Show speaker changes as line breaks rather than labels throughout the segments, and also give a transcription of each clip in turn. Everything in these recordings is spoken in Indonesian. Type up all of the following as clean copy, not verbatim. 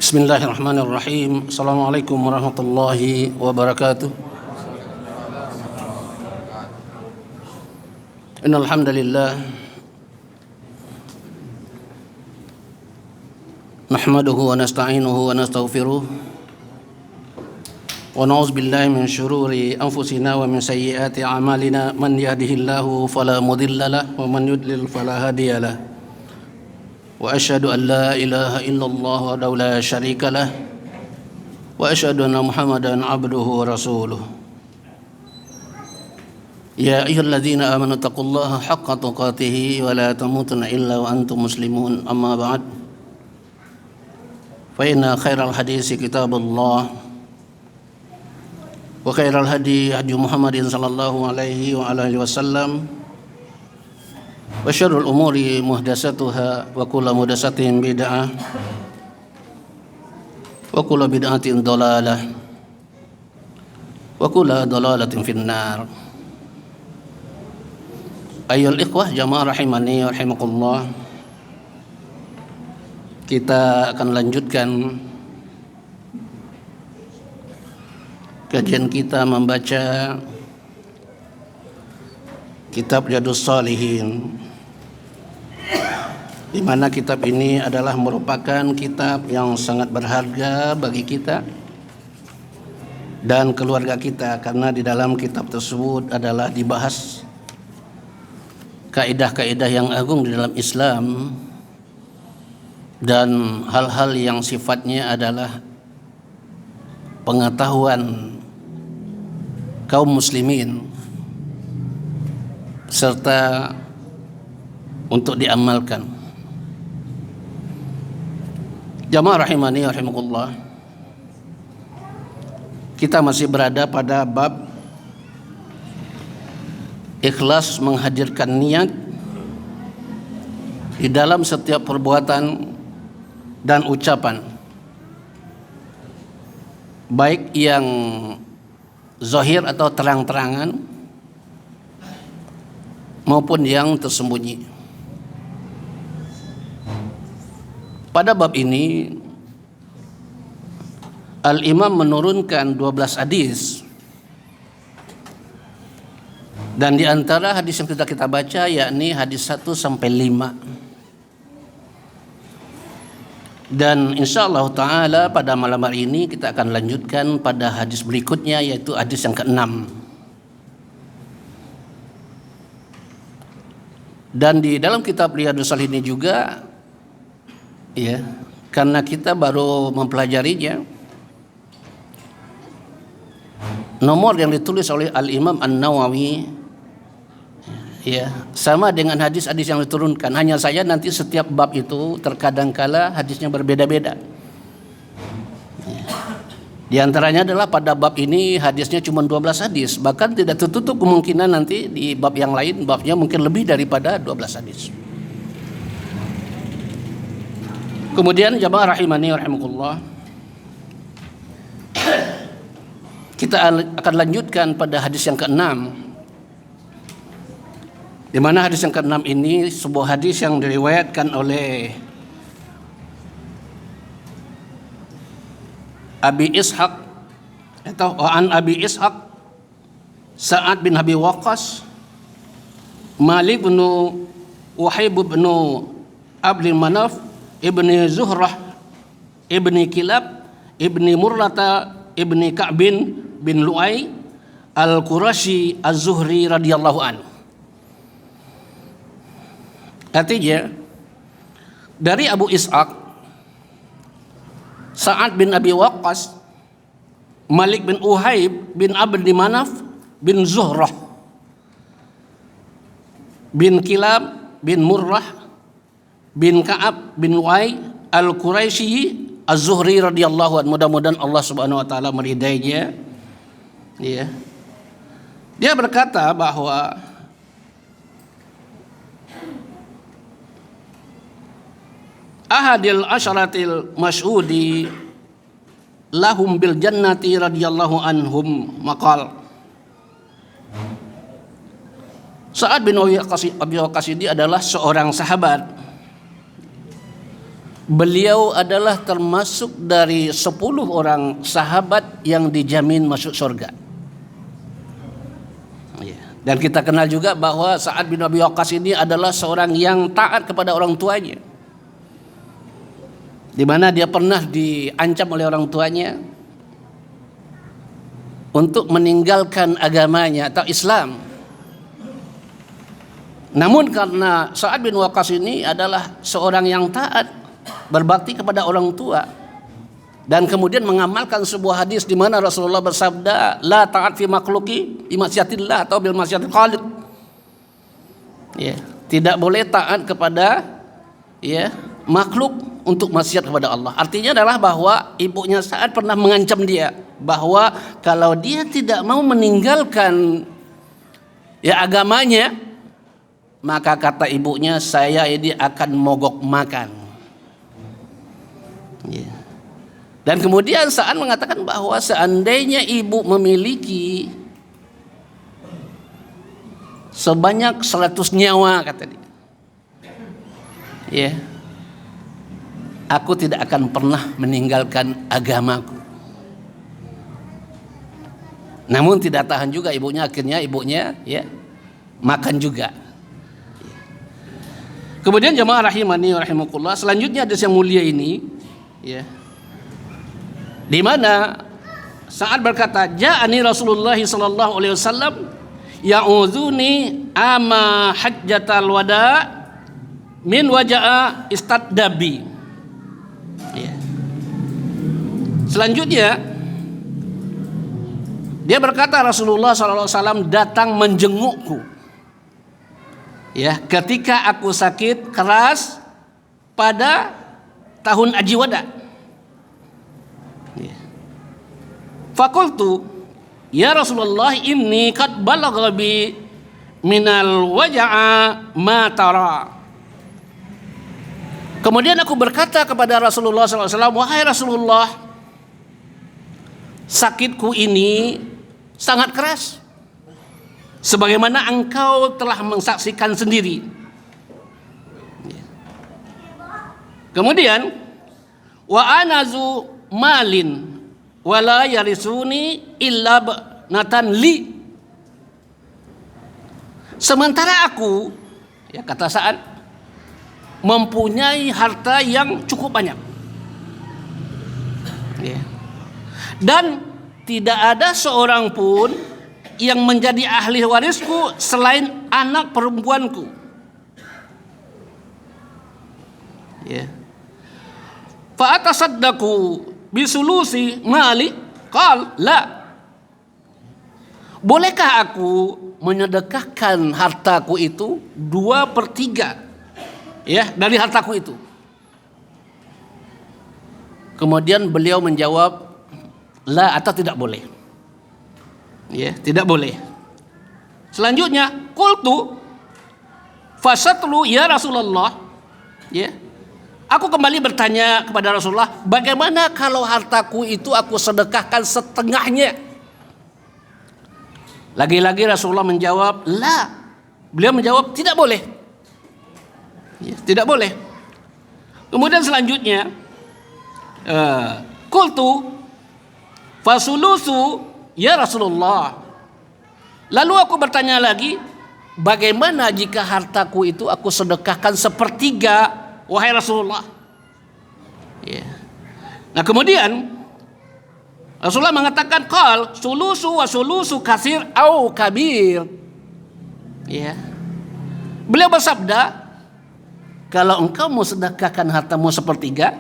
Bismillahirrahmanirrahim. Assalamualaikum warahmatullahi wabarakatuh. Innal hamdalillah nahmaduhu wa nasta'inuhu wa nastaghfiruh wa na'udzu billahi min shururi anfusina wa min sayyiati a'malina man yahdihillahu fala mudilla lahu wa man yudlil fala hadiya lahu. Wa asyhadu an la ilaha illallah wahdahu la syarika lah wa asyhadu anna Muhammadan abduhu wa rasuluh. Ya ayyuhalladzina amanu taqullaha haqqa tuqatih wa la tamutunna illa wa antum muslimun. Amma ba'd. Fa inna khairal hadisi kitabullah wa khairal hadi hadi Muhammadin sallallahu alaihi wa alihi wasallam. Wa syarrul umuri muhdatsatuha wa kullu muhdatsatin bid'ah wa kullu bid'atin dhalalah wa kullu dhalalatin finnar. Ayyuhal ikhwah jamaah rahimani wa rahimakumullah. Kita akan lanjutkan kajian kita membaca kitab Riyadhus Shalihin, di mana kitab ini adalah merupakan kitab yang sangat berharga bagi kita dan keluarga kita, karena di dalam kitab tersebut adalah dibahas kaidah-kaidah yang agung di dalam Islam dan hal-hal yang sifatnya adalah pengetahuan kaum muslimin serta untuk diamalkan. Jamaah rahimani rahimakumullah, kita masih berada pada bab ikhlas menghadirkan niat di dalam setiap perbuatan dan ucapan, baik yang zahir atau terang-terangan maupun yang tersembunyi. Pada bab ini Al-Imam menurunkan 12 hadis, dan di antara hadis yang kita baca yakni hadis 1 sampai 5. Dan insyaallah taala pada malam hari ini kita akan lanjutkan pada hadis berikutnya, yaitu hadis yang ke-6. Dan di dalam kitab Riyadhus Shalihin juga, ya, karena kita baru mempelajarinya, nomor yang ditulis oleh Al-Imam An-Nawawi, ya, sama dengan hadis-hadis yang diturunkan. Hanya saja nanti setiap bab itu terkadang kala hadisnya berbeda-beda. Di antaranya adalah pada bab ini hadisnya cuma 12 hadis, bahkan tidak tertutup kemungkinan nanti di bab yang lain babnya mungkin lebih daripada 12 hadis. Kemudian jamaah rahimani rahimakumullah, kita akan lanjutkan pada hadis yang ke-6, di mana hadis yang ke-6 ini sebuah hadis yang diriwayatkan oleh Abi Ishaq atau an Abi Ishaq Sa'ad bin Abi Waqqas, Malik bin Wahib bin Abdul Manaf, Ibni Zuhrah, Ibni Kilab, Ibni Murrata, Ibni Ka'bin bin Lu'ay Al-Qurashi Az-Zuhri radhiyallahu anhu. Artinya dari Abu Ishaq Sa'ad bin Abi Waqqas, Malik bin Uhaib bin Abdi Manaf bin Zuhrah bin Kilab bin Murrah bin Ka'ab bin Lu'ay Al-Quraisy Az-Zuhri radhiyallahu anhu. Mudah-mudahan Allah Subhanahu wa taala meridainya. Ya. Dia berkata bahwa ahadil asyaratil masyhudi lahum bil jannati radhiyallahu anhum maqal. Sa'ad bin Abi Waqqas ini adalah seorang sahabat beliau adalah termasuk dari 10 orang sahabat yang dijamin masuk surga. Dan kita kenal juga bahwa Sa'ad bin Abi Waqqas ini adalah seorang yang taat kepada orang tuanya, di mana dia pernah diancam oleh orang tuanya untuk meninggalkan agamanya atau Islam. Namun karena Sa'ad bin Waqqas ini adalah seorang yang taat, berbakti kepada orang tua, dan kemudian mengamalkan sebuah hadis di mana Rasulullah bersabda, la ta'at fi makhluqi bi maksiatillah atau bil maksiatil khaliq. Ya, tidak boleh taat kepada makhluk untuk maksiat kepada Allah. Artinya adalah bahwa ibunya Sa'ad pernah mengancam dia bahwa kalau dia tidak mau meninggalkan agamanya, maka kata ibunya, saya ini akan mogok makan. Ya. Dan kemudian Sa'ad mengatakan bahwa seandainya ibu memiliki sebanyak 100 nyawa, kata dia, aku tidak akan pernah meninggalkan agamaku. Namun tidak tahan juga ibunya, akhirnya ibunya makan juga. Kemudian jemaah rahimani rahimakumullah, selanjutnya hadis yang mulia ini, di mana Sa'ad berkata, ja'ani Rasulullah sallallahu alaihi wasallam ya'udhuni ama hajjatal wada min waja'a istaddabi. Selanjutnya dia berkata, Rasulullah sallallahu alaihi wasallam datang menjengukku ketika aku sakit keras pada tahun Haji Wada. Fakultu, ya Rasulullah, inni qad balagha bi minal waja'a ma tara. Kemudian aku berkata kepada Rasulullah SAW, wahai Rasulullah, sakitku ini sangat keras, sebagaimana engkau telah mensaksikan sendiri. Kemudian, wa anazu malin wala yarisuni illa natan li. Sementara aku, kata Sa'ad, mempunyai harta yang cukup banyak, dan tidak ada seorang pun yang menjadi ahli warisku selain anak perempuanku. Fa atasaddaqu bisulusi mali, qal la. Bolehkah aku menyedekahkan hartaku itu 2/3 dari hartaku itu? Kemudian beliau menjawab, la, atau tidak boleh. Tidak boleh. Selanjutnya, qultu fasatlu ya Rasulullah. Aku kembali bertanya kepada Rasulullah, bagaimana kalau hartaku itu aku sedekahkan setengahnya? Lagi-lagi Rasulullah menjawab, la. Beliau menjawab, tidak boleh. Tidak boleh. Kemudian selanjutnya, qultu fasulusu ya Rasulullah. Lalu aku bertanya lagi, bagaimana jika hartaku itu aku sedekahkan 1/3, wahai Rasulullah? Nah kemudian Rasulullah mengatakan, qal sulusu wa sulusu kasir au kabir. Beliau bersabda, kalau engkau mau sedekahkan hartamu 1/3,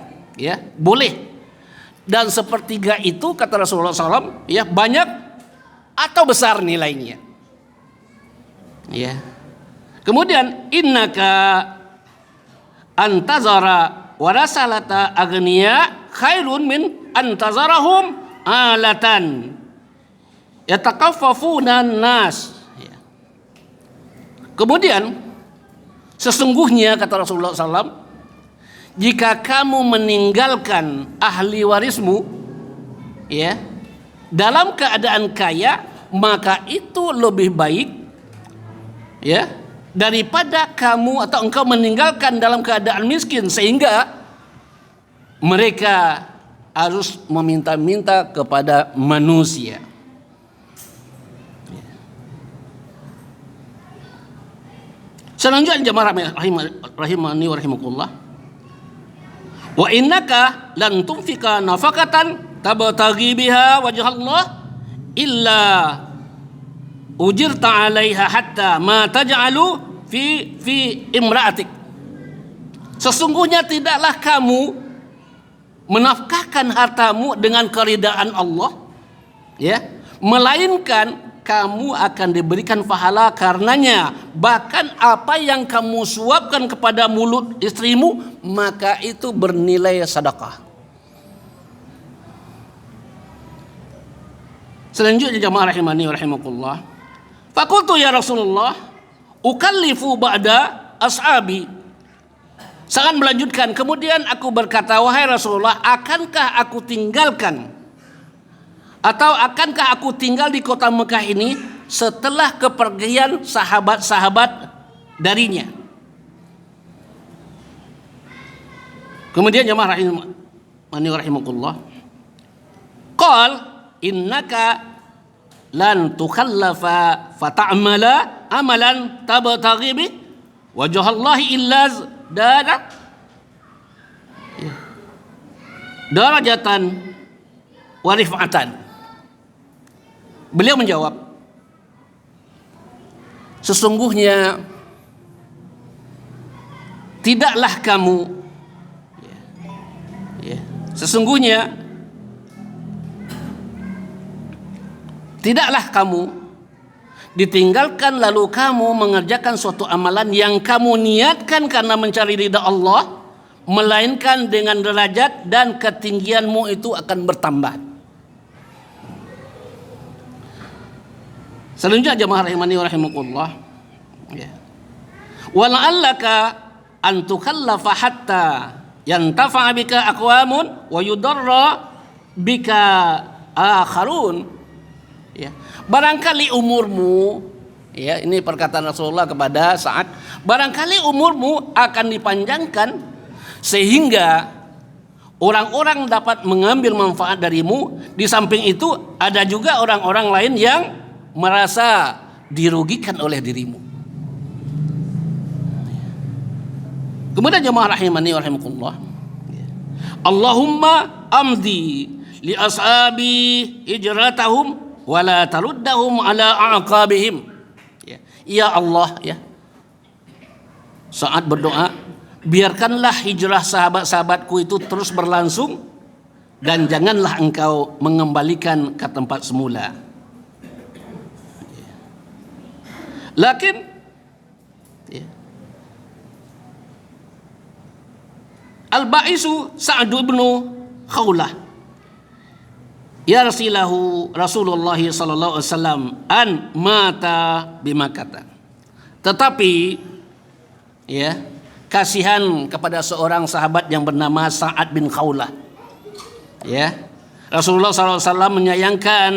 boleh. Dan 1/3 itu, kata Rasulullah SAW, banyak atau besar nilainya. Kemudian, innaka antazara warasalata agniya khairun min antazarahum alatan yatakaffafuna nas. Kemudian sesungguhnya, kata Rasulullah SAW, jika kamu meninggalkan ahli warismu dalam keadaan kaya, maka itu lebih baik daripada kamu atau engkau meninggalkan dalam keadaan miskin, sehingga mereka harus meminta-minta kepada manusia. Selanjutnya jemaah rahimani wa rahimakumullah. Wa innaka lan tunfika nafaqatan tabtaghi biha wajha Allah illa ujirta 'alaiha hatta ma taj'alu fi imra'atik. Sesungguhnya tidaklah kamu menafkahkan hartamu dengan keridaan Allah, ya, melainkan kamu akan diberikan pahala karenanya. Bahkan apa yang kamu suapkan kepada mulut istrimu, maka itu bernilai sedekah. Selanjutnya jemaah rahimani wa rahimakumullah. Faqultu ya Rasulullah, ukallifu ba'da ashabi. Sangat melanjutkan, kemudian aku berkata, wahai Rasulullah, akankah aku tinggalkan atau akankah aku tinggal di kota Mekah ini setelah kepergian sahabat-sahabat darinya? Kemudian jemaah rahimani wa rahimakumullah, qal innaka lan tukhallafa fata'mala amalan tabtaghi bi wajhallahi illa darajatan wa rif'atan. Beliau menjawab, sesungguhnya tidaklah kamu sesungguhnya tidaklah kamu ditinggalkan lalu kamu mengerjakan suatu amalan yang kamu niatkan karena mencari ridha Allah, melainkan dengan derajat dan ketinggianmu itu akan bertambah. Selanjutnya jemaah rahimani wa rahimakumullah, wala'allaka an tukallafa hatta yantafa'a bika aqwamun wa yudarra bika akharun. Ya, barangkali umurmu, ya, ini perkataan Rasulullah kepada Sa'ad, barangkali umurmu akan dipanjangkan sehingga orang-orang dapat mengambil manfaat darimu. Di samping itu ada juga orang-orang lain yang merasa dirugikan oleh dirimu. Kemudian jemaah rahimani wa rahimakumullah, Allahumma amdi li ashabi hijratahum wala taruddahum ala aqabihim. Ya Allah, ya, saat berdoa, biarkanlah hijrah sahabat-sahabatku itu terus berlangsung dan janganlah engkau mengembalikan ke tempat semula. Lakin al-ba'isu Sa'd bin Khawlah ya Rasulullah sallallahu alaihi wasallam an mata bimakata. Tetapi ya, kasihan kepada seorang sahabat yang bernama Sa'ad bin Khawlah. Ya, Rasulullah sallallahu alaihi wasallam menyayangkan,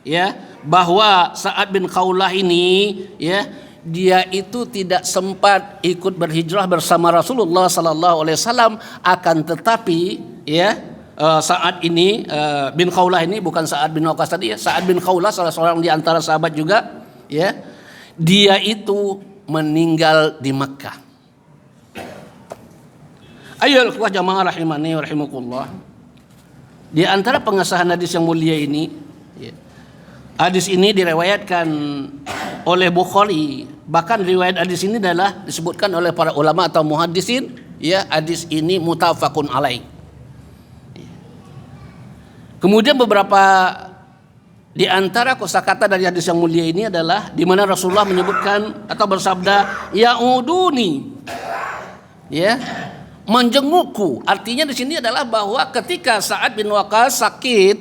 ya, bahwa Sa'ad bin Khawlah ini, ya, dia itu tidak sempat ikut berhijrah bersama Rasulullah sallallahu alaihi wasallam, akan tetapi, ya, Sa'ad ini bin Khawlah ini bukan Sa'ad bin Waqqas tadi, ya. Sa'ad bin Khawlah salah seorang di antara sahabat juga, ya. Dia itu meninggal di Makkah. Ayo ikhwah jamaah rahimani wa rahimakumullah. Di antara pengesahan hadis yang mulia ini, ya, hadis ini diriwayatkan oleh Bukhari. Bahkan riwayat hadis ini adalah disebutkan oleh para ulama atau muhaddisin, ya, hadis ini muttafaqun alaih. Kemudian beberapa di antara kosakata dari hadis yang mulia ini adalah di mana Rasulullah menyebutkan atau bersabda, ya'uduni, ya, menjengukku. Artinya di sini adalah bahwa ketika Sa'ad bin Waqqas sakit,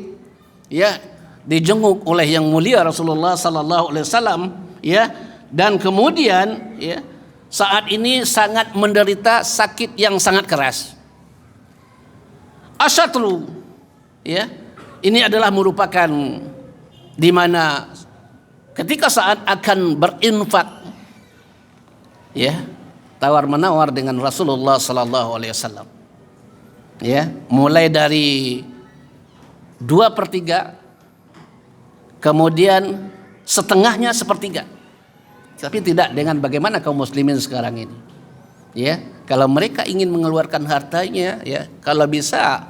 ya, dijenguk oleh yang mulia Rasulullah sallallahu alaihi wasallam, ya, dan kemudian, ya, saat ini sangat menderita sakit yang sangat keras. Asyatru, ya, ini adalah merupakan di mana ketika saat akan berinfak, ya, tawar menawar dengan Rasulullah sallallahu alaihi wasallam. Ya, mulai dari 2/3, kemudian setengahnya sepertiga. Tapi tidak dengan bagaimana kaum muslimin sekarang ini. Ya, kalau mereka ingin mengeluarkan hartanya, ya, kalau bisa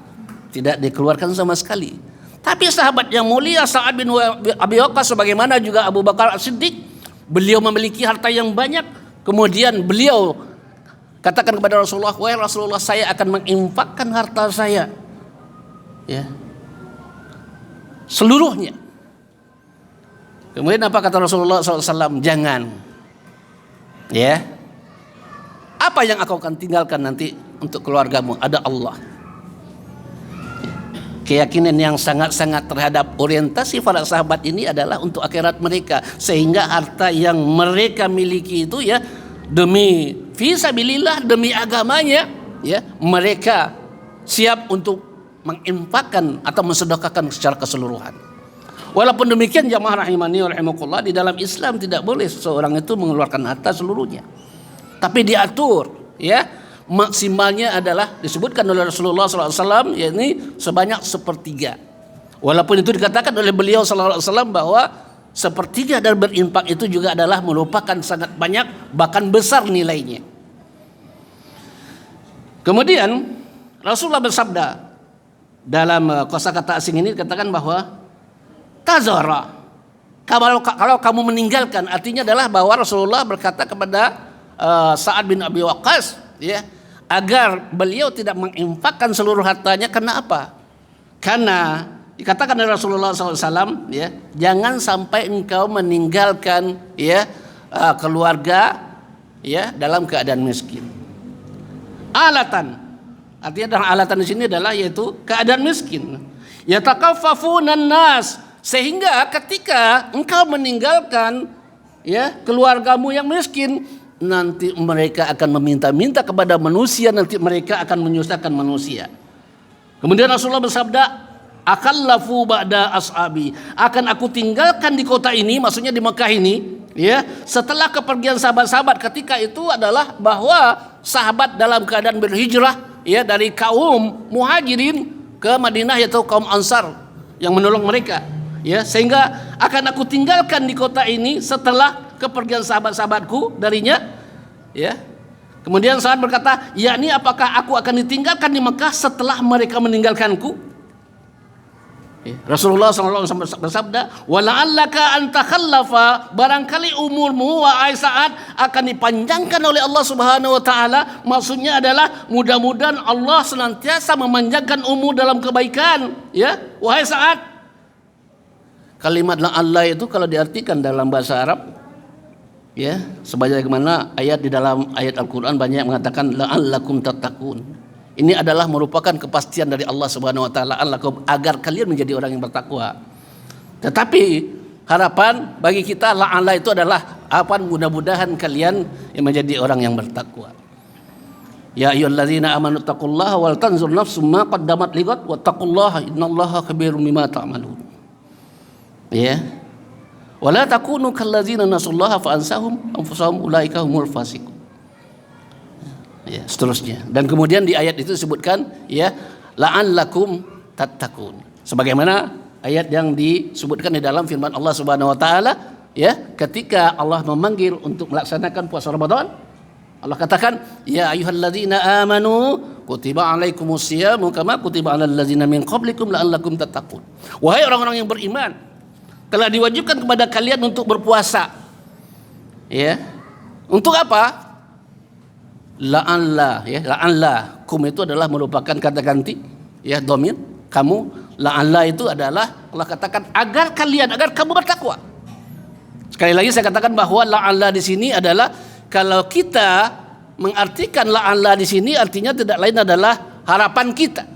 tidak dikeluarkan sama sekali. Tapi sahabat yang mulia Sa'ad bin Abi Waqqas, sebagaimana juga Abu Bakar As-Siddiq, beliau memiliki harta yang banyak. Kemudian beliau katakan kepada Rasulullah, "Wahai Rasulullah, saya akan menginfakkan harta saya, ya, seluruhnya." Kemudian apa kata Rasulullah SAW? Jangan. Ya. Apa yang aku akan tinggalkan nanti untuk keluargamu? Ada Allah. Keyakinan yang sangat-sangat terhadap orientasi para sahabat ini adalah untuk akhirat mereka, sehingga harta yang mereka miliki itu, ya, demi fisabilillah, demi agamanya, ya, mereka siap untuk menginfakkan atau mensedekahkan secara keseluruhan. Walaupun demikian, jamaah rahimani wa rahimakumullah, di dalam Islam tidak boleh seseorang itu mengeluarkan harta seluruhnya. Tapi diatur, ya, maksimalnya adalah disebutkan oleh Rasulullah SAW, yakni sebanyak 1/3. Walaupun itu dikatakan oleh beliau SAW bahwa 1/3 dari berinfak itu juga adalah merupakan sangat banyak, bahkan besar nilainya. Kemudian Rasulullah bersabda dalam kosakata asing ini, dikatakan bahwa tazara, kalau kamu meninggalkan, artinya adalah bahwa Rasulullah berkata kepada Sa'ad bin Abi Waqqas, ya, agar beliau tidak menginfakkan seluruh hartanya. Karena apa? Karena dikatakan oleh Rasulullah SAW, ya, jangan sampai engkau meninggalkan, ya, keluarga, ya, dalam keadaan miskin. Alatan, artinya dalam alatan di sini adalah yaitu keadaan miskin. Yatakaffafunan nas, sehingga ketika engkau meninggalkan, ya, keluargamu yang miskin, nanti mereka akan meminta-minta kepada manusia, nanti mereka akan menyusahkan manusia. Kemudian Rasulullah bersabda, akallafu ba'da ashabi, akan aku tinggalkan di kota ini, maksudnya di Mekah ini, ya, setelah kepergian sahabat-sahabat. Ketika itu adalah bahwa sahabat dalam keadaan berhijrah, ya, dari kaum Muhajirin ke Madinah, yaitu kaum Ansar yang menolong mereka, ya, sehingga akan aku tinggalkan di kota ini setelah kepergian sahabat-sahabatku darinya, ya. Kemudian sahabat berkata, yakni apakah aku akan ditinggalkan di Mekah setelah mereka meninggalkanku? Rasulullah SAW bersabda, wala'allaka an takhallafa, barangkali umurmu wahai Sa'ad akan dipanjangkan oleh Allah Subhanahu wa taala. Maksudnya adalah mudah-mudahan Allah senantiasa memanjangkan umur dalam kebaikan, ya, wahai Sa'ad. Kalimat la'alla itu kalau diartikan dalam bahasa Arab, ya, sebagaimana ayat di dalam ayat Al-Qur'an banyak mengatakan la'allakum tattaqun. Ini adalah merupakan kepastian dari Allah Subhanahu wa taala agar kalian menjadi orang yang bertakwa. Tetapi harapan bagi kita la'alla itu adalah apa, mudah-mudahan kalian yang menjadi orang yang bertakwa. Ya ayyuhalladzina amanu taqullaha wal tanzur nafsum ma qaddamat lighad wattaqullaha innallaha khabirum bima ta'malun. Ya. Wala takunu kalladzina nasullaha fa ansahum anfusahum ulaika humul fasiqun. Ya, seterusnya. Dan kemudian di ayat itu disebutkan, ya, la'allakum tattaqun. Sebagaimana ayat yang disebutkan di dalam firman Allah Subhanahu wa taala, ya, ketika Allah memanggil untuk melaksanakan puasa Ramadan, Allah katakan, ya ayyuhalladzina amanu kutiba alaikumus syiyamu kama kutiba alal ladzina min qablikum la'allakum tattaqun. Wahai orang-orang yang beriman, telah diwajibkan kepada kalian untuk berpuasa. Ya. Untuk apa? La'alla, ya, la'alla, kum itu adalah merupakan kata ganti, ya, dhamir, kamu. La'alla itu adalah Allah katakan agar kamu bertakwa. Sekali lagi saya katakan bahwa la'alla di sini adalah, kalau kita mengartikan la'alla di sini artinya tidak lain adalah harapan kita,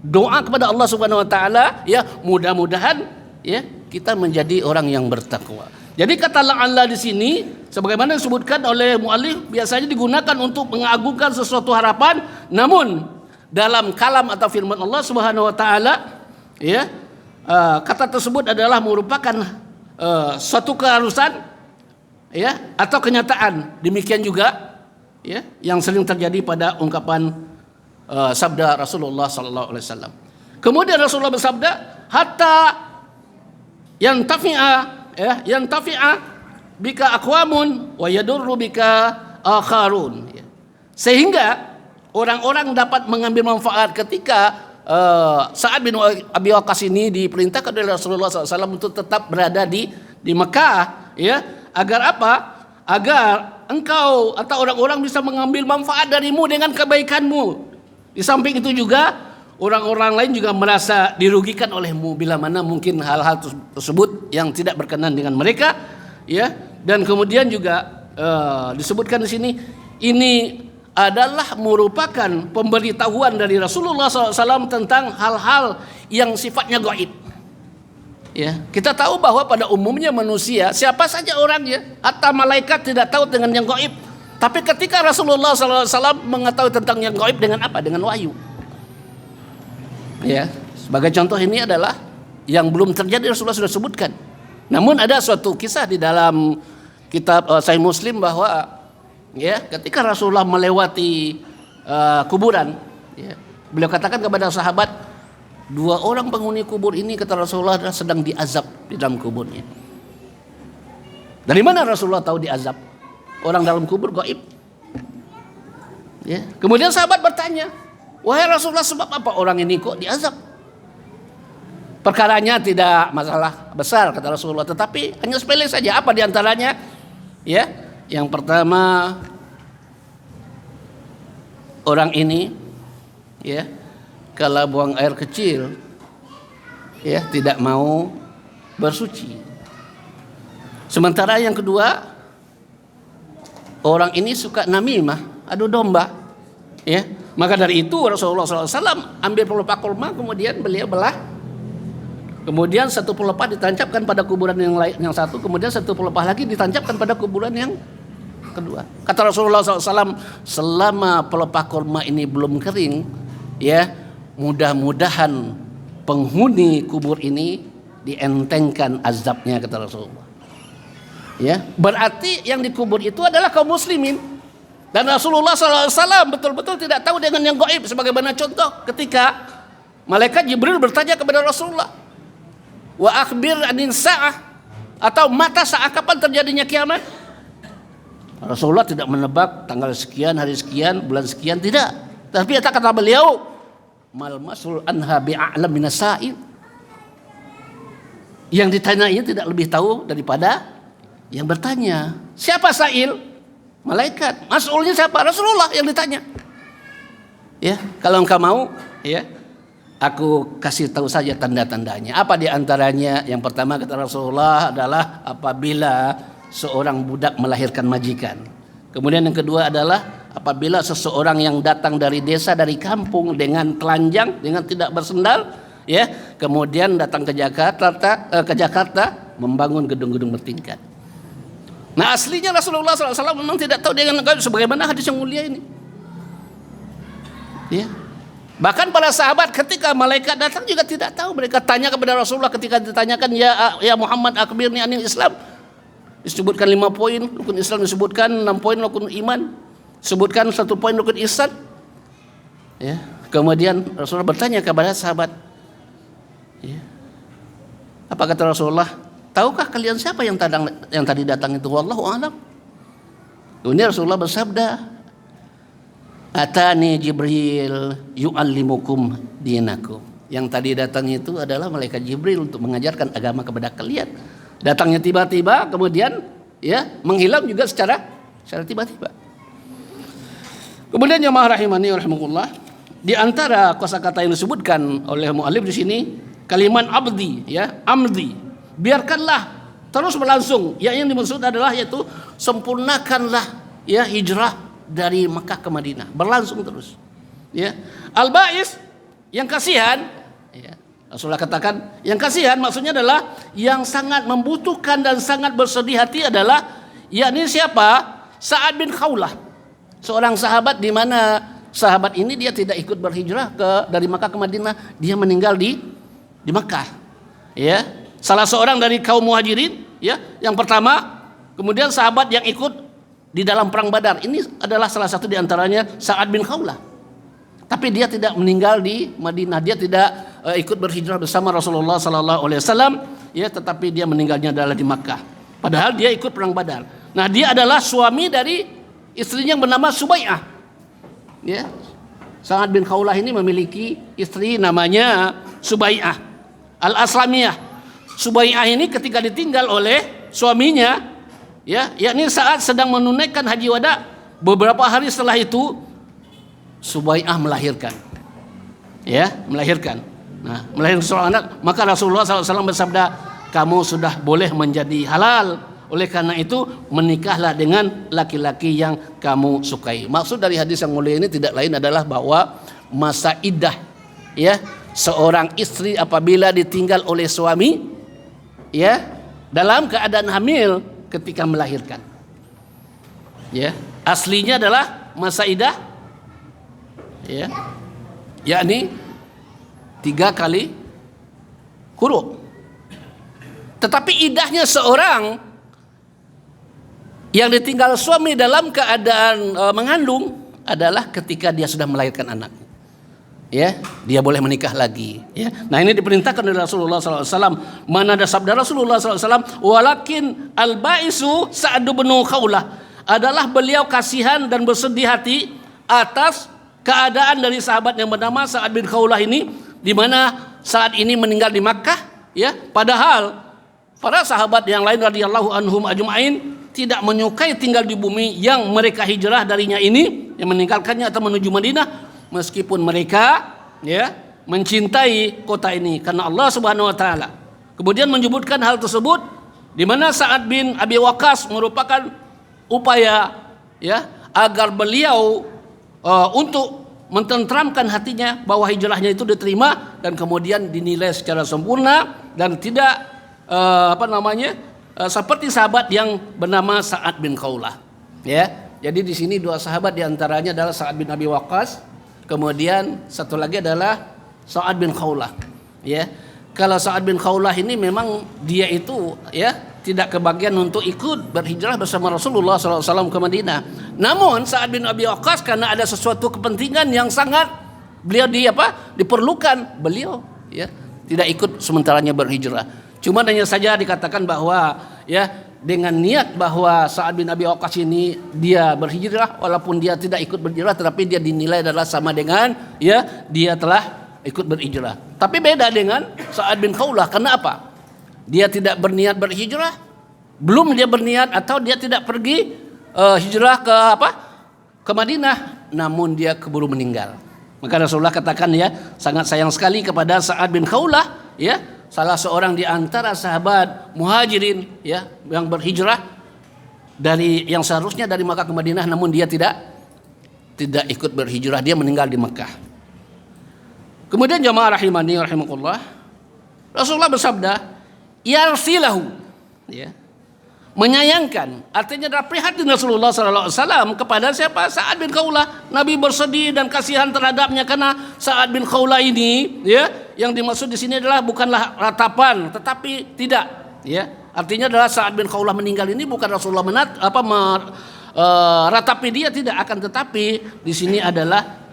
doa kepada Allah Subhanahu wa taala, ya, mudah-mudahan, ya, kita menjadi orang yang bertakwa. Jadi kata la'alla di sini sebagaimana disebutkan oleh muallif biasanya digunakan untuk mengagungkan sesuatu harapan, namun dalam kalam atau firman Allah Subhanahu wa taala, ya, kata tersebut adalah merupakan suatu keharusan, ya, atau kenyataan. Demikian juga, ya, yang sering terjadi pada ungkapan sabda Rasulullah sallallahu alaihi wasallam. Kemudian Rasulullah bersabda, hatta yantafi'a bika aqwamun wa yadurru bika akharun. Sehingga orang-orang dapat mengambil manfaat ketika Sa'ad bin Abi Waqqas ini diperintahkan oleh Rasulullah SAW untuk tetap berada di Mekah, ya, agar apa? Agar engkau atau orang-orang bisa mengambil manfaat darimu dengan kebaikanmu. Di samping itu juga orang-orang lain juga merasa dirugikan olehmu bila mana mungkin hal-hal tersebut yang tidak berkenan dengan mereka, ya. Dan kemudian juga disebutkan di sini ini adalah merupakan pemberitahuan dari Rasulullah SAW tentang hal-hal yang sifatnya gaib. Ya, kita tahu bahwa pada umumnya manusia, siapa saja orangnya, hatta malaikat tidak tahu dengan yang gaib. Tapi ketika Rasulullah SAW mengetahui tentang yang gaib dengan apa? Dengan wahyu. Ya, sebagai contoh ini adalah yang belum terjadi Rasulullah sudah sebutkan. Namun ada suatu kisah di dalam kitab Sahih Muslim bahwa ya, ketika Rasulullah melewati kuburan, ya, beliau katakan kepada sahabat, 2 orang penghuni kubur ini, kata Rasulullah, sedang diazab di dalam kuburnya. Dari mana Rasulullah tahu diazab? Orang dalam kubur gaib. Ya. Kemudian sahabat bertanya, wahai Rasulullah, sebab apa orang ini kok diazab? Perkaranya tidak masalah besar, kata Rasulullah, tetapi hanya sepele saja. Apa diantaranya? Ya. Yang pertama, orang ini, ya, kalau buang air kecil, ya, tidak mau bersuci. Sementara yang kedua, orang ini suka namimah, adu domba, ya. Maka dari itu Rasulullah SAW ambil pelepah kurma, kemudian beliau belah. Kemudian satu pelepah ditancapkan pada kuburan yang lain, yang satu, kemudian satu pelepah lagi ditancapkan pada kuburan yang kedua. Kata Rasulullah SAW, selama pelepah kurma ini belum kering, ya, mudah-mudahan penghuni kubur ini dientengkan azabnya, kata Rasulullah. Ya, berarti yang dikubur itu adalah kaum muslimin. Dan Rasulullah SAW betul-betul tidak tahu dengan yang gaib. Sebagaimana contoh ketika malaikat Jibril bertanya kepada Rasulullah, wa akhbir anin sa'ah, atau mata saat kapan terjadinya kiamat. Rasulullah tidak menebak tanggal sekian, hari sekian, bulan sekian, tidak. Tapi kata beliau, mal mas'ul anha bi'a'lam minas sa'il. Yang ditanyai tidak lebih tahu daripada yang bertanya. Siapa sa'il? Malaikat. Mas'ulnya siapa? Rasulullah yang ditanya. Ya, kalau engkau mau, ya, aku kasih tahu saja tanda-tandanya. Apa diantaranya? Yang pertama kata Rasulullah adalah apabila seorang budak melahirkan majikan. Kemudian yang kedua adalah apabila seseorang yang datang dari desa, dari kampung dengan telanjang, dengan tidak bersendal, ya, kemudian datang ke Jakarta membangun gedung-gedung bertingkat. Nah, aslinya Rasulullah SAW memang tidak tahu dengan sebagaimana hadis yang mulia ini. Ya. Bahkan para sahabat ketika malaikat datang juga tidak tahu. Mereka tanya kepada Rasulullah ketika ditanyakan, ya Muhammad, akhbirni anil Islam. Disebutkan 5 poin rukun Islam, disebutkan 6 poin rukun iman, sebutkan 1 poin rukun ihsan. Ya. Kemudian Rasulullah bertanya kepada sahabat, ya, apa kata Rasulullah? Tahukah kalian siapa yang tadi datang itu? Wallahu a'lam. Kemudian Rasulullah bersabda, atani Jibril yu'allimukum dinakum. Yang tadi datang itu adalah malaikat Jibril untuk mengajarkan agama kepada kalian. Datangnya tiba-tiba, kemudian ya menghilang juga secara tiba-tiba. Kemudian jemaah rahimani rahimakumullah, di antara kosakata yang disebutkan oleh mu'allif di sini kalimat abdi, ya, amdi. Biarkanlah terus berlangsung. Yang dimaksud adalah yaitu sempurnakanlah, ya, hijrah dari Mekah ke Madinah, berlangsung terus. Ya. Al-ba'is, yang kasihan, ya. Rasulullah katakan, yang kasihan maksudnya adalah yang sangat membutuhkan dan sangat bersedih hati adalah, yakni siapa? Sa'ad bin Khawlah, seorang sahabat di mana sahabat ini dia tidak ikut berhijrah dari Makkah ke Madinah, dia meninggal di Makkah. Ya, salah seorang dari kaum Muhajirin, ya, yang pertama, kemudian sahabat yang ikut di dalam perang Badar. Ini adalah salah satu di antaranya Sa'ad bin Khawlah. Tapi dia tidak meninggal di Madinah, dia tidak ikut berhijrah bersama Rasulullah sallallahu alaihi wasallam, ya, tetapi dia meninggalnya adalah di Makkah. Padahal dia ikut perang Badar. Nah, dia adalah suami dari istrinya yang bernama Subai'ah. Ya. Sa'ad bin Khawlah ini memiliki istri namanya Subai'ah Al-Aslamiyah. Subai'ah ini ketika ditinggal oleh suaminya, ya, yakni saat sedang menunaikan haji wada, beberapa hari setelah itu Subai'ah melahirkan. Ya, melahirkan. Nah, melahirkan seorang anak, maka Rasulullah SAW bersabda, kamu sudah boleh menjadi halal. Oleh karena itu, menikahlah dengan laki-laki yang kamu sukai. Maksud dari hadis yang mulia ini tidak lain adalah bahwa masa iddah, ya, seorang istri apabila ditinggal oleh suami, ya, dalam keadaan hamil ketika melahirkan. Ya, aslinya adalah masa iddah, ya, yakni 3 kali quru. Tetapi iddahnya seorang yang ditinggal suami dalam keadaan mengandung adalah ketika dia sudah melahirkan anak. Ya, dia boleh menikah lagi. Ya, nah ini diperintahkan oleh Rasulullah SAW. Mana ada sabda Rasulullah SAW, walakin al-ba'isu Sa'ad bin Khawlah, adalah beliau kasihan dan bersedih hati atas keadaan dari sahabat yang bernama Sa'ad bin Khawlah ini, di mana saat ini meninggal di Makkah, ya, padahal para sahabat yang lain radhiyallahu anhum ajma'in tidak menyukai tinggal di bumi yang mereka hijrah darinya ini, yang meninggalkannya atau menuju Madinah, meskipun mereka, ya, mencintai kota ini karena Allah Subhanahu wa taala. Kemudian menyebutkan hal tersebut di mana Sa'ad bin Abi Waqqas merupakan upaya, ya, agar beliau untuk mententramkan hatinya bahwa hijrahnya itu diterima dan kemudian dinilai secara sempurna dan tidak seperti sahabat yang bernama Sa'ad bin Khawlah. Ya, jadi di sini 2 sahabat diantaranya adalah Sa'ad bin Abi Waqqas, kemudian satu lagi adalah Sa'ad bin Khawlah. Ya, kalau Sa'ad bin Khawlah ini memang dia itu, ya, tidak kebagian untuk ikut berhijrah bersama Rasulullah SAW ke Madinah. Namun Sa'ad bin Abi Waqqas karena ada sesuatu kepentingan yang sangat beliau diperlukan, beliau, ya, tidak ikut sementaranya berhijrah. Cuma hanya saja dikatakan bahwa, ya, dengan niat bahwa Sa'ad bin Abi Waqqas ini dia berhijrah, walaupun dia tidak ikut berhijrah, tetapi dia dinilai adalah sama dengan, ya, dia telah ikut berhijrah. Tapi beda dengan Sa'ad bin Khawlah. Karena apa? Dia tidak berniat berhijrah, belum dia berniat atau dia tidak pergi hijrah ke Madinah, namun dia keburu meninggal. Maka Rasulullah katakan, ya, sangat sayang sekali kepada Sa'ad bin Khawlah, ya, salah seorang di antara sahabat muhajirin, ya, yang berhijrah dari yang seharusnya dari Makkah ke Madinah, namun dia tidak ikut berhijrah, dia meninggal di Makkah. Kemudian jamaah rahimani rahimakumullah, Rasulullah bersabda, yarsilahu, ya, menyayangkan, artinya adalah prihatin Rasulullah SAW kepada siapa? Sa'ad bin Khawlah. Nabi bersedih dan kasihan terhadapnya karena Sa'ad bin Khawlah ini, ya, yang dimaksud di sini adalah bukanlah ratapan, tetapi tidak, ya, artinya adalah Sa'ad bin Khawlah meninggal ini bukan Rasulullah ratapi dia, tidak, akan tetapi di sini adalah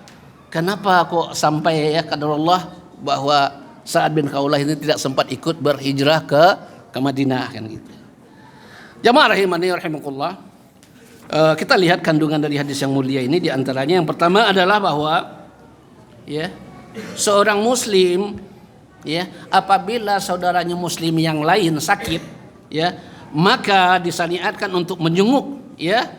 kenapa kok sampai, ya, qadarullah bahwa Sa'ad bin Khawlah ini tidak sempat ikut berhijrah ke Madinah, kan gitu. Jamaah rahimani rahimakumullah, kita lihat kandungan dari hadis yang mulia ini. Di antaranya yang pertama adalah bahwa, ya, seorang muslim, ya, apabila saudaranya muslim yang lain sakit, ya, maka disyariatkan untuk menjenguk, ya,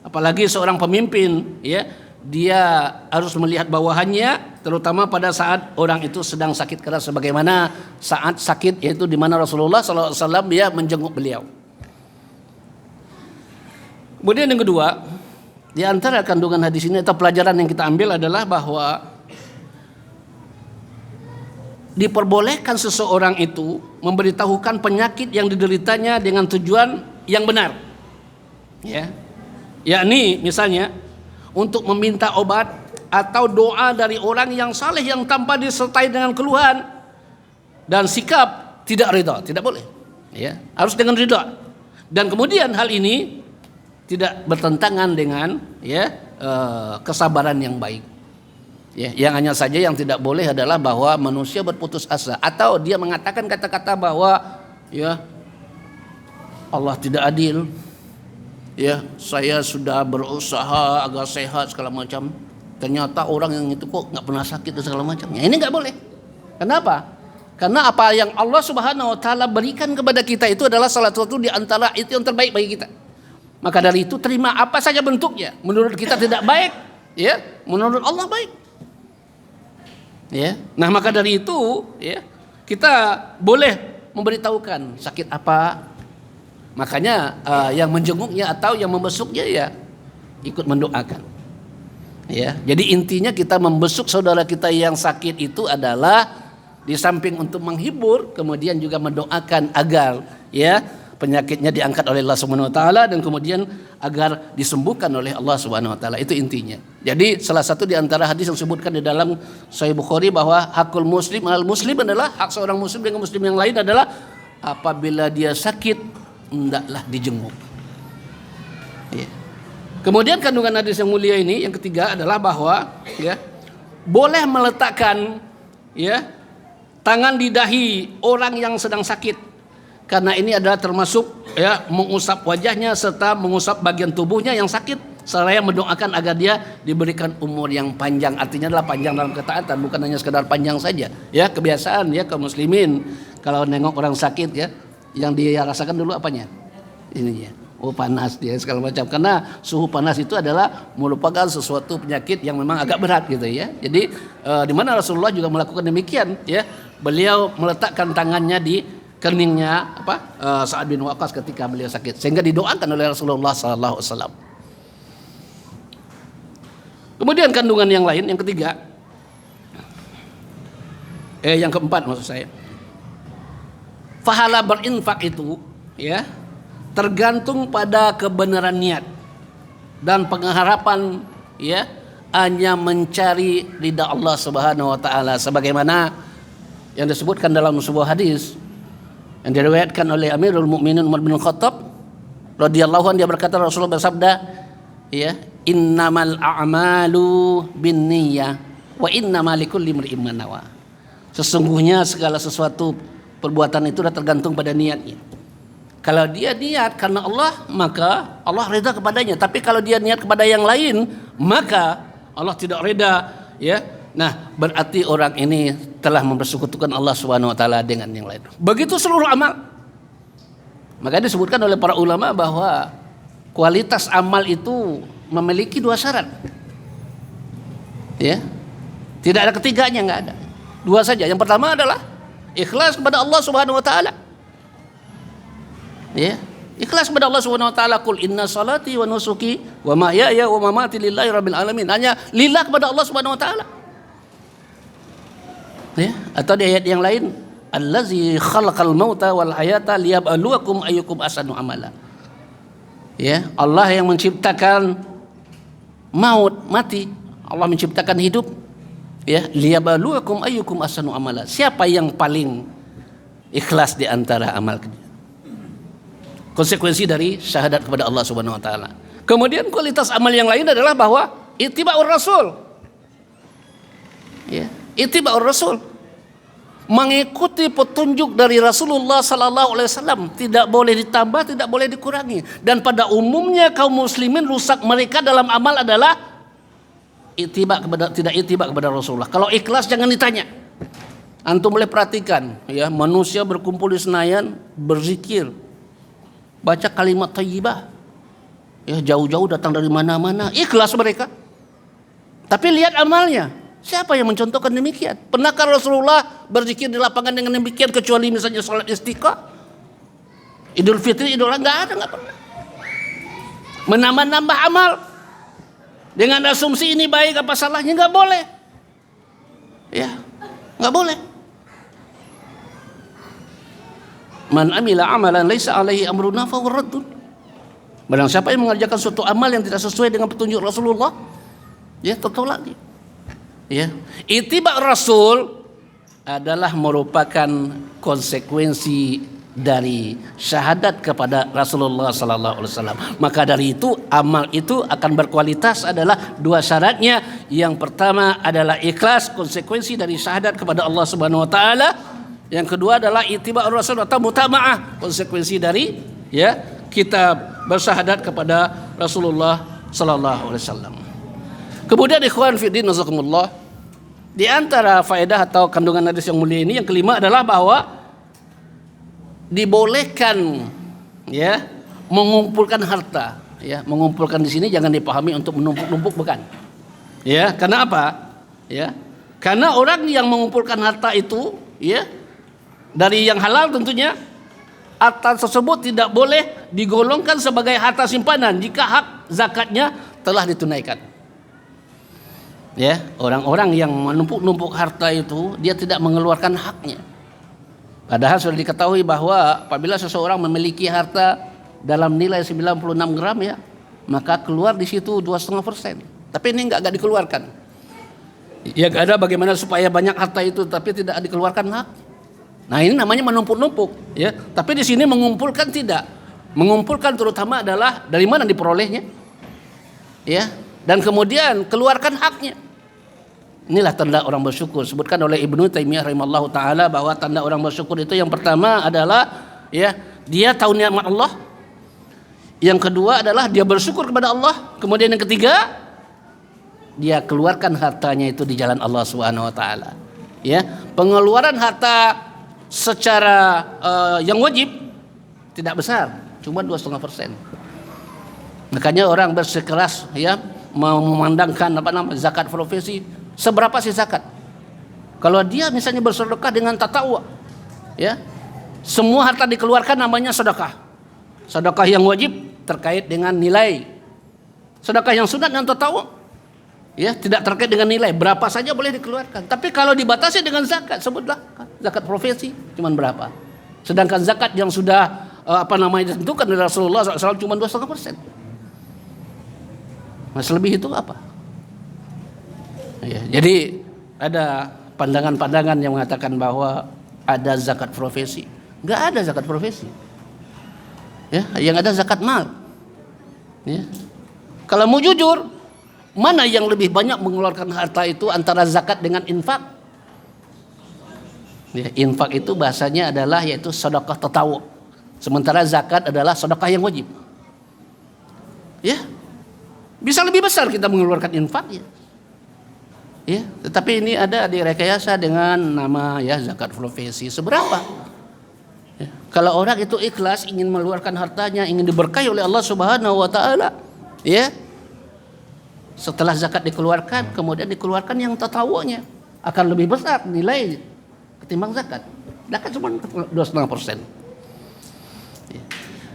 apalagi seorang pemimpin, ya, dia harus melihat bawahannya, terutama pada saat orang itu sedang sakit keras, sebagaimana saat sakit yaitu di mana Rasulullah SAW dia menjenguk beliau. Kemudian yang kedua, di antara kandungan hadis ini atau pelajaran yang kita ambil adalah bahwa diperbolehkan seseorang itu memberitahukan penyakit yang dideritanya dengan tujuan yang benar, ya, yakni misalnya untuk meminta obat atau doa dari orang yang saleh yang tanpa disertai dengan keluhan dan sikap tidak ridha, tidak boleh, ya, harus dengan ridha. Dan kemudian hal ini tidak bertentangan dengan, ya, kesabaran yang baik. Ya, yang hanya saja yang tidak boleh adalah bahwa manusia berputus asa atau dia mengatakan kata-kata bahwa ya Allah tidak adil. Ya, saya sudah berusaha agar sehat segala macam. Ternyata orang yang itu kok nggak pernah sakit dan segala macamnya. Ini nggak boleh. Kenapa? Karena apa yang Allah Subhanahu Wa Taala berikan kepada kita itu adalah salah satu di antara itu yang terbaik bagi kita. Maka dari itu terima apa saja bentuknya. Menurut kita tidak baik, ya, menurut Allah baik. Ya, nah maka dari itu ya kita boleh memberitahukan sakit apa, makanya yang menjenguknya atau yang membesuknya ya ikut mendoakan. Ya, jadi intinya kita membesuk saudara kita yang sakit itu adalah di samping untuk menghibur, kemudian juga mendoakan agar ya penyakitnya diangkat oleh Allah Subhanahu Wa Taala dan kemudian agar disembuhkan oleh Allah Subhanahu Wa Taala. Itu intinya. Jadi salah satu di antara hadis yang disebutkan di dalam Sahih Bukhari bahwa hakul muslim al muslim adalah hak seorang muslim dengan muslim yang lain adalah apabila dia sakit hendaklah dijenguk. Ya. Kemudian kandungan hadis yang mulia ini yang ketiga adalah bahwa ya boleh meletakkan ya tangan di dahi orang yang sedang sakit. Karena ini adalah termasuk ya mengusap wajahnya serta mengusap bagian tubuhnya yang sakit seraya mendoakan agar dia diberikan umur yang panjang. Artinya adalah panjang dalam ketaatan, bukan hanya sekedar panjang saja. Ya, kebiasaan ya kaum muslimin kalau nengok orang sakit ya, yang dia rasakan dulu apanya? Ininya. Oh, panas dia segala macam. Karena suhu panas itu adalah merupakan sesuatu penyakit yang memang agak berat gitu ya. Jadi di mana Rasulullah juga melakukan demikian ya. Beliau meletakkan tangannya di keningnya Sa'ad bin Waqqas ketika beliau sakit sehingga didoakan oleh Rasulullah sallallahu alaihi wasallam. Kemudian kandungan yang lain yang ketiga yang keempat maksud saya. Pahala berinfak itu ya tergantung pada kebenaran niat dan pengharapan ya hanya mencari ridha Allah Subhanahu wa taala sebagaimana yang disebutkan dalam sebuah hadis yang diriwayatkan oleh Amirul Mukminin Umar bin Khattab radhiyallahu anhu. Dia berkata, Rasulullah bersabda ya innamal a'malu binniyah wa innamal likulli imri'in ma nawa. Sesungguhnya segala sesuatu perbuatan itu sudah tergantung pada niatnya. Kalau dia niat karena Allah maka Allah reda kepadanya, tapi kalau dia niat kepada yang lain maka Allah tidak reda ya. Nah, berarti orang ini telah mempersekutukan Allah Subhanahu wa taala dengan yang lain. Begitu seluruh amal. Maka disebutkan oleh para ulama bahwa kualitas amal itu memiliki dua syarat. Ya. Tidak ada ketiganya, enggak ada. Dua saja. Yang pertama adalah ikhlas kepada Allah Subhanahu wa taala. Ya. Ikhlas kepada Allah Subhanahu wa taala, qul inna salati wa nusuki wa mahyaya wa mamati lillahi rabbil alamin. Hanya lillah kepada Allah Subhanahu wa taala. Ya, atau di ayat yang lain, allazi khalaqal mauta wal hayata liyabluwakum ayyukum ahsanu amala. Ya, Allah yang menciptakan mati. Allah menciptakan hidup. Ya, liyabluwakum ayyukum ahsanu amala. Siapa yang paling ikhlas di antara amal kita? Konsekuensi dari syahadat kepada Allah Subhanahu wa taala. Kemudian kualitas amal yang lain adalah bahwa ittiba'ur rasul. Ya, ittiba'ur rasul. Mengikuti petunjuk dari Rasulullah sallallahu alaihi wasallam, tidak boleh ditambah, tidak boleh dikurangi. Dan pada umumnya kaum muslimin rusak mereka dalam amal adalah tidak ittiba kepada Rasulullah. Kalau ikhlas jangan ditanya. Antum boleh perhatikan ya, manusia berkumpul di Senayan berzikir, baca kalimat thayyibah. Ya, jauh-jauh datang dari mana-mana, ikhlas mereka. Tapi lihat amalnya. Siapa yang mencontohkan demikian? Pernahkah Rasulullah berzikir di lapangan dengan demikian kecuali misalnya salat istiqah? Idul Fitri, Idul Adha, enggak pernah. Menambah-nambah amal dengan asumsi ini baik apa salahnya, enggak boleh. Ya, enggak boleh. Man amila amalan laisa alaihi amruna fa huwa raddun. Barang siapa yang mengerjakan suatu amal yang tidak sesuai dengan petunjuk Rasulullah, ya tertolak dia. Ya, ittiba Rasul adalah merupakan konsekuensi dari syahadat kepada Rasulullah sallallahu alaihi wasallam. Maka dari itu amal itu akan berkualitas adalah dua syaratnya. Yang pertama adalah ikhlas, konsekuensi dari syahadat kepada Allah Subhanahu wa taala. Yang kedua adalah ittiba'ur rasul atau mutama'ah, konsekuensi dari kita bersyahadat kepada Rasulullah sallallahu alaihi wasallam. Kemudian ikhwan fillah nazakumullah, di antara faedah atau kandungan hadis yang mulia ini yang kelima adalah bahwa dibolehkan mengumpulkan harta. Mengumpulkan di sini jangan dipahami untuk menumpuk-numpuk, bukan. Karena apa? Karena orang yang mengumpulkan harta itu dari yang halal tentunya, harta tersebut tidak boleh digolongkan sebagai harta simpanan jika hak zakatnya telah ditunaikan. Orang-orang yang menumpuk-numpuk harta itu dia tidak mengeluarkan haknya. Padahal sudah diketahui bahwa apabila seseorang memiliki harta dalam nilai 96 gram maka keluar di situ 2,5%. Tapi ini nggak dikeluarkan. Gak ada bagaimana supaya banyak harta itu tapi tidak dikeluarkan hak. Nah ini namanya menumpuk-numpuk. Tapi di sini mengumpulkan tidak. Mengumpulkan terutama adalah dari mana diperolehnya. Dan kemudian keluarkan haknya. Inilah tanda orang bersyukur. Sebutkan oleh Ibnu Taimiyah rahimallahu taala bahwa tanda orang bersyukur itu yang pertama adalah dia tahu nikmat Allah. Yang kedua adalah dia bersyukur kepada Allah. Kemudian yang ketiga, dia keluarkan hartanya itu di jalan Allah Subhanahu wa taala. Pengeluaran harta secara yang wajib tidak besar, cuma 2,5%. Makanya orang bersikeras memandangkan zakat profesi. Seberapa sih zakat? Kalau dia misalnya bersedekah dengan tatawwu, semua harta dikeluarkan namanya sedekah. Sedekah yang wajib terkait dengan nilai. Sedekah yang sunat dan tatawwu tidak terkait dengan nilai, berapa saja boleh dikeluarkan. Tapi kalau dibatasi dengan zakat, sebutlah zakat profesi cuma berapa. Sedangkan zakat yang sudah ditentukan oleh Rasulullah SAW cuma 2,5%. Masih lebih itu apa? Jadi ada pandangan-pandangan yang mengatakan bahwa ada zakat profesi. Enggak ada zakat profesi. Yang ada zakat mal. Kalau mau jujur, mana yang lebih banyak mengeluarkan harta itu antara zakat dengan infak? Infak itu bahasanya adalah yaitu sedekah tatawwu. Sementara zakat adalah sedekah yang wajib. Bisa lebih besar kita mengeluarkan infak tetapi ini ada direkayasa dengan nama zakat profesi. Seberapa? Kalau orang itu ikhlas ingin mengeluarkan hartanya, ingin diberkahi oleh Allah Subhanahu wa taala, setelah zakat dikeluarkan, kemudian dikeluarkan yang tatawunya akan lebih besar nilai ketimbang zakat. Zakat cuma 2,5%.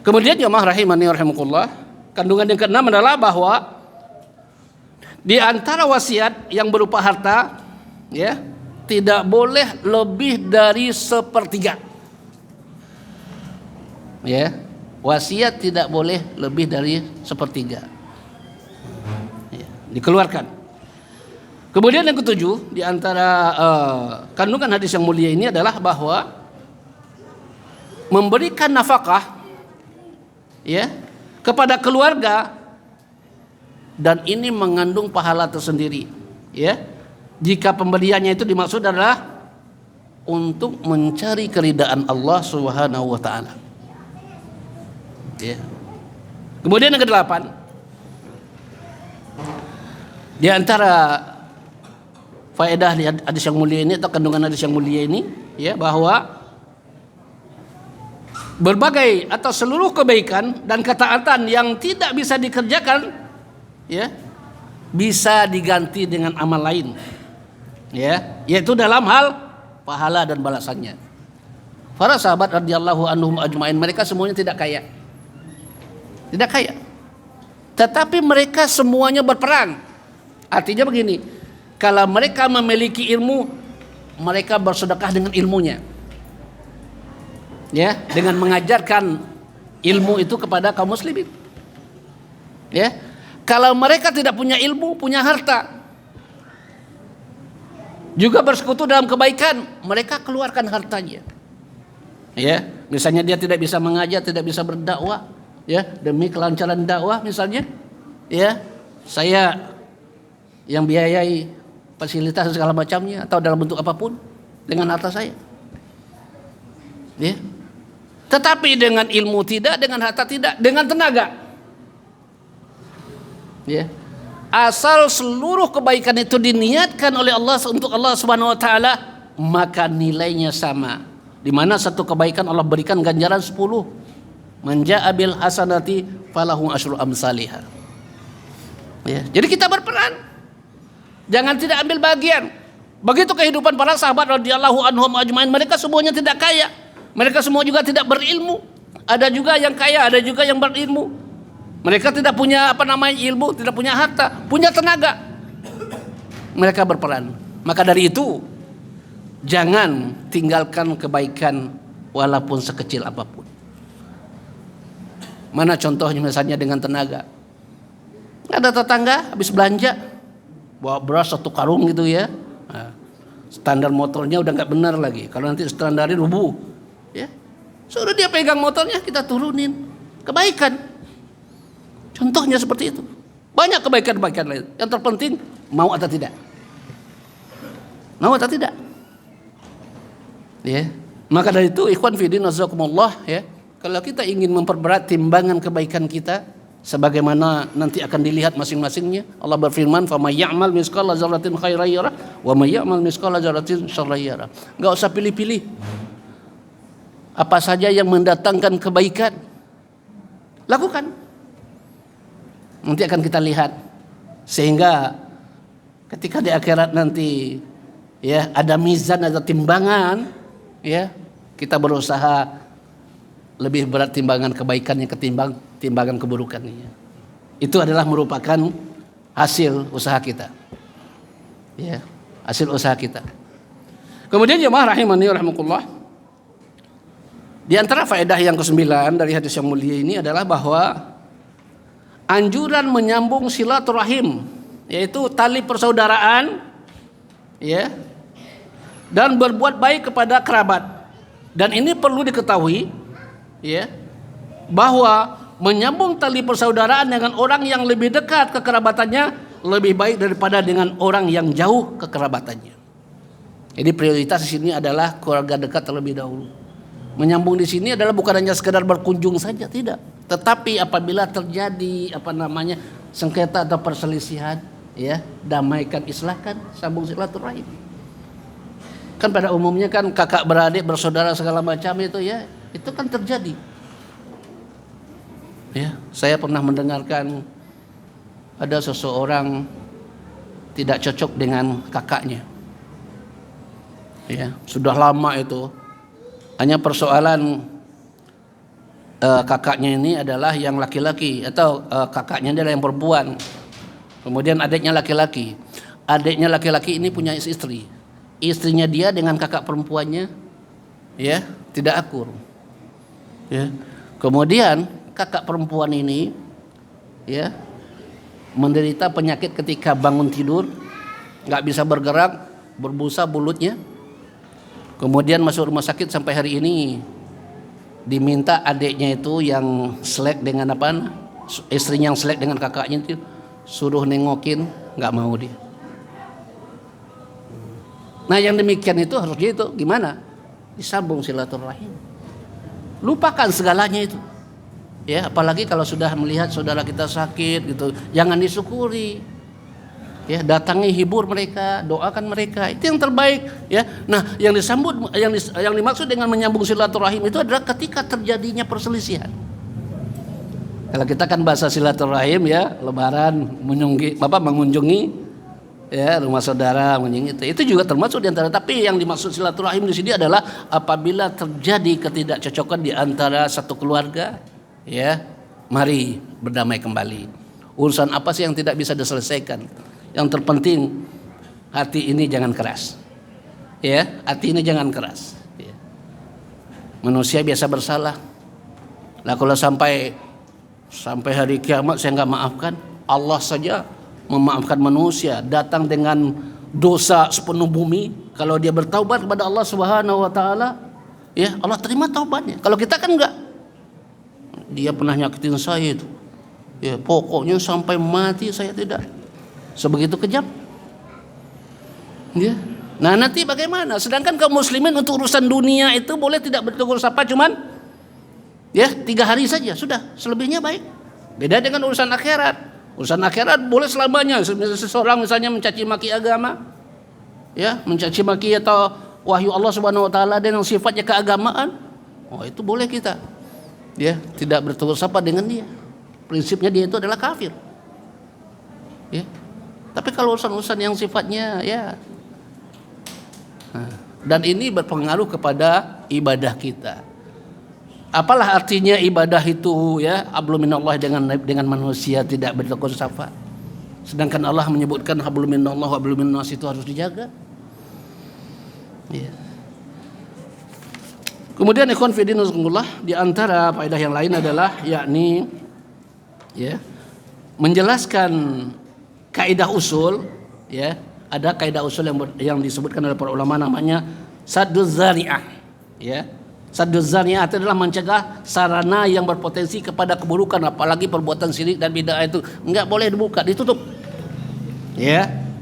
Kemudian jemaah rahimani rahimakumullah, kandungan yang keenam adalah bahwa di antara wasiat yang berupa harta tidak boleh lebih dari 1/3. Wasiat tidak boleh lebih dari 1/3. Dikeluarkan. Kemudian yang ketujuh di antara kandungan hadis yang mulia ini adalah bahwa memberikan nafkah kepada keluarga, dan ini mengandung pahala tersendiri. Jika pemberiannya itu dimaksud adalah untuk mencari keridaan Allah Subhanahu wa taala. Kemudian yang kedelapan, di antara faedah hadis yang mulia ini atau kandungan hadis yang mulia ini bahwa berbagai atau seluruh kebaikan dan ketaatan yang tidak bisa dikerjakan bisa diganti dengan amal lain, yaitu dalam hal pahala dan balasannya. Para sahabat radhiyallahu anhum ajmain, mereka semuanya tidak kaya, tetapi mereka semuanya berperang. Artinya begini, kalau mereka memiliki ilmu, mereka bersedekah dengan ilmunya, dengan mengajarkan ilmu itu kepada kaum muslimin. Kalau mereka tidak punya ilmu, punya harta, juga bersekutu dalam kebaikan, mereka keluarkan hartanya. Misalnya dia tidak bisa mengajar, tidak bisa berdakwah, ya, demi kelancaran dakwah misalnya, ya, saya yang biayai fasilitas segala macamnya atau dalam bentuk apapun dengan harta saya. Ya. Tetapi dengan ilmu tidak, dengan harta tidak, dengan tenaga. Ya. Asal seluruh kebaikan itu diniatkan oleh Allah untuk Allah Subhanahu wa taala, maka nilainya sama. Di mana satu kebaikan Allah berikan ganjaran 10. Man jaa bil hasanati falahu asyru amsalihha. Ya, jadi kita berperan. Jangan tidak ambil bagian. Begitu kehidupan para sahabat radhiyallahu anhum ajmain, mereka semuanya tidak kaya. Mereka semua juga tidak berilmu. Ada juga yang kaya, ada juga yang berilmu. Mereka tidak punya ilmu, tidak punya harta, punya tenaga. Mereka berperan. Maka dari itu, jangan tinggalkan kebaikan walaupun sekecil apapun. Mana contohnya misalnya dengan tenaga. Ada tetangga habis belanja, bawa beras 1 karung gitu ya. Nah, standar motornya udah nggak benar lagi. Kalau nanti standarin rubuh, ya, suruh dia pegang motornya, kita turunin. Kebaikan. Contohnya seperti itu. Banyak kebaikan-kebaikan lain. Yang terpenting mau atau tidak. Mau atau tidak. Ya. Maka dari itu ikhwan fillah nazakumullah, ya. Kalau kita ingin memperberat timbangan kebaikan kita, sebagaimana nanti akan dilihat masing-masingnya, Allah berfirman, "Faman ya'mal mithqala dzarratin khairan yarah, wa may ya'mal mithqala dzarratin syarran yarah." Enggak usah pilih-pilih. Apa saja yang mendatangkan kebaikan, lakukan. Nanti akan kita lihat, sehingga ketika di akhirat nanti, ya, ada mizan, ada timbangan, ya, kita berusaha lebih berat timbangan kebaikannya ketimbang timbangan keburukannya. Itu adalah merupakan hasil usaha kita, ya, hasil usaha kita. Kemudian jemaah rahimani rahimakumullah, di antara faedah yang ke-9 dari hadis yang mulia ini adalah bahwa anjuran menyambung silaturahim, yaitu tali persaudaraan, ya, dan berbuat baik kepada kerabat. Dan ini perlu diketahui, ya, bahwa menyambung tali persaudaraan dengan orang yang lebih dekat kekerabatannya lebih baik daripada dengan orang yang jauh kekerabatannya. Jadi prioritas di sini adalah keluarga dekat terlebih dahulu. Menyambung di sini adalah bukan hanya sekedar berkunjung saja, tidak. Tetapi apabila terjadi sengketa atau perselisihan, ya, damaikan, islahkan, sambung silaturahim. Kan pada umumnya kan kakak beradik, bersaudara segala macam itu, ya, itu kan terjadi. Ya, saya pernah mendengarkan ada seseorang tidak cocok dengan kakaknya. Ya, sudah lama itu. Hanya persoalan kakaknya ini adalah yang laki-laki, atau kakaknya adalah yang perempuan. Kemudian adiknya laki-laki. Adiknya laki-laki ini punya istri. Istrinya dia dengan kakak perempuannya, ya, tidak akur. Ya. Kemudian kakak perempuan ini, ya, menderita penyakit ketika bangun tidur, nggak bisa bergerak, berbusa mulutnya. Kemudian masuk rumah sakit, sampai hari ini diminta adiknya itu yang selek dengan istrinya yang selek dengan kakaknya itu suruh nengokin, nggak mau dia. Nah yang demikian itu harusnya itu gimana? Disambung silaturahim. Lupakan segalanya itu. Ya, apalagi kalau sudah melihat saudara kita sakit gitu, jangan disyukuri. Ya, datangi, hibur mereka, doakan mereka, itu yang terbaik, ya. Nah, yang dimaksud dengan menyambung silaturahim itu adalah ketika terjadinya perselisihan. Kalau kita kan bahasa silaturahim, ya, lebaran mengunjungi, ya, rumah saudara, mengunjungi itu juga termasuk di antara. Tapi yang dimaksud silaturahim di sini adalah apabila terjadi ketidakcocokan di antara satu keluarga, ya, mari berdamai kembali. Urusan apa sih yang tidak bisa diselesaikan? Yang terpenting hati ini jangan keras, ya, hati ini jangan keras. Ya. Manusia biasa bersalah. Nah kalau sampai hari kiamat saya nggak maafkan, Allah saja memaafkan manusia datang dengan dosa sepenuh bumi. Kalau dia bertaubat kepada Allah Subhanahu Wa Taala, ya Allah terima taubatnya. Kalau kita kan enggak. Dia pernah nyakitin saya itu. Ya, pokoknya sampai mati saya tidak. Sebegitu kejam. Ya. Nah, nanti bagaimana? Sedangkan kaum muslimin untuk urusan dunia itu boleh tidak bertegur sapa cuman 3 hari saja, sudah. Selebihnya baik. Beda dengan urusan akhirat. Urusan akhirat boleh selamanya. Seseorang misalnya mencaci maki agama, ya, mencaci maki atau wahyu Allah Subhanahu wa taala dan yang sifatnya keagamaan, itu boleh kita tidak bertegur sapa dengan dia. Prinsipnya dia itu adalah kafir. Ya. Tapi kalau urusan-urusan yang sifatnya dan ini berpengaruh kepada ibadah kita. Apalah artinya ibadah itu hablum minallah dengan manusia tidak bertegur sapa. Sedangkan Allah menyebutkan hablum minallah wa hablum minnas itu harus dijaga. Ya. Kemudian ikhwan fillah di antara faedah yang lain adalah yakni menjelaskan kaidah usul, ada kaidah usul yang disebutkan oleh para ulama namanya sadduz zari'ah, sadduz zari'ah itu adalah mencegah sarana yang berpotensi kepada keburukan, apalagi perbuatan syirik dan bid'ah itu enggak boleh dibuka, ditutup.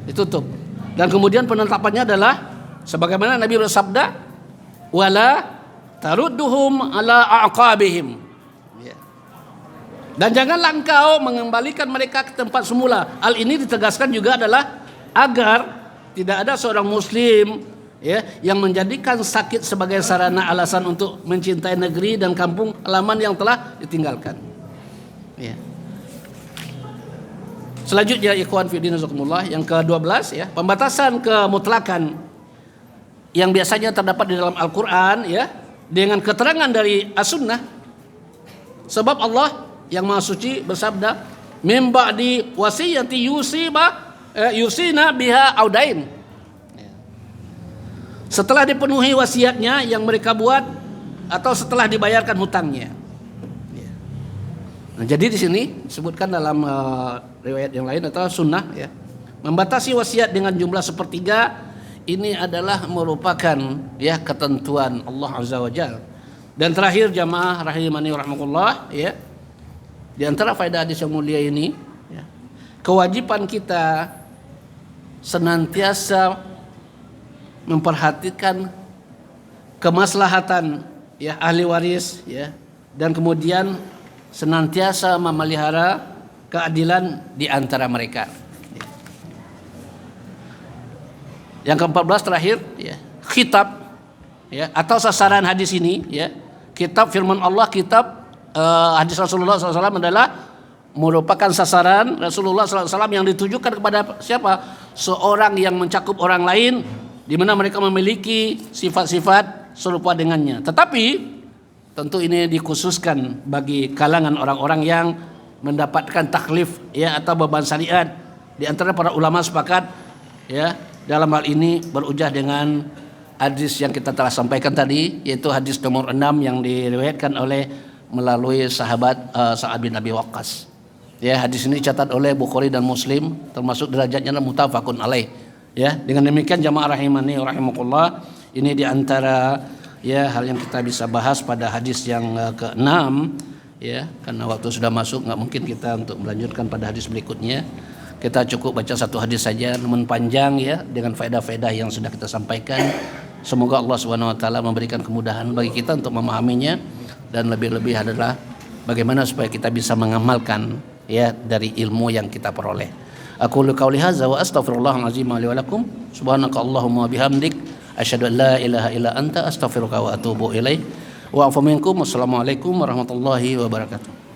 Ditutup. Dan kemudian penetapannya adalah sebagaimana Nabi bersabda, wala tarudduhum ala aqabihim. Dan janganlah engkau mengembalikan mereka ke tempat semula. Hal ini ditegaskan juga adalah agar tidak ada seorang muslim yang menjadikan sakit sebagai sarana alasan untuk mencintai negeri dan kampung halaman yang telah ditinggalkan. Selanjutnya ikhwan fillah jazakumullah, yang ke-12 pembatasan kemutlakan yang biasanya terdapat di dalam Al-Qur'an dengan keterangan dari As-Sunnah. Sebab Allah yang Maha Suci bersabda, "Mim ba'di wasiyati yusina biha audain." Setelah dipenuhi wasiatnya yang mereka buat atau setelah dibayarkan hutangnya. Nah, jadi di sini disebutkan dalam riwayat yang lain atau sunnah membatasi wasiat dengan jumlah 1/3 ini adalah merupakan ketentuan Allah Azza wa Jalla. Dan terakhir jamaah rahimani rahimakumullah, di antara faedah hadis yang mulia ini, kewajiban kita senantiasa memperhatikan kemaslahatan ahli waris dan kemudian senantiasa memelihara keadilan di antara mereka. Yang ke-14 terakhir khitab atau sasaran hadis ini kitab firman Allah, kitab hadis Rasulullah SAW adalah merupakan sasaran Rasulullah SAW yang ditujukan kepada siapa? Seorang yang mencakup orang lain di mana mereka memiliki sifat-sifat serupa dengannya. Tetapi tentu ini dikhususkan bagi kalangan orang-orang yang mendapatkan taklif atau beban syariat. Di antara para ulama sepakat dalam hal ini berujah dengan hadis yang kita telah sampaikan tadi, yaitu hadis nomor 6 yang diriwayatkan oleh melalui sahabat Sa'ad bin Abi Waqqas. Hadis ini dicatat oleh Bukhari dan Muslim, termasuk derajatnya muttafaqun alaih. Dengan demikian jamaah rahimani rahimakumullah, ini di antara hal yang kita bisa bahas pada hadis yang ke-6 karena waktu sudah masuk enggak mungkin kita untuk melanjutkan pada hadis berikutnya. Kita cukup baca satu hadis saja, namun panjang dengan faedah-faedah yang sudah kita sampaikan. Semoga Allah Subhanahu wa taala memberikan kemudahan bagi kita untuk memahaminya, dan lebih-lebih adalah bagaimana supaya kita bisa mengamalkan dari ilmu yang kita peroleh. Aku qauli hadza wa astaghfirullahal azim li wa lakum. Subhanakallahumma wa bihamdik asyhadu an la ilaha illa anta astaghfiruka wa atubu ilaik. Wa afu minkum. Wassalamualaikum warahmatullahi wabarakatuh.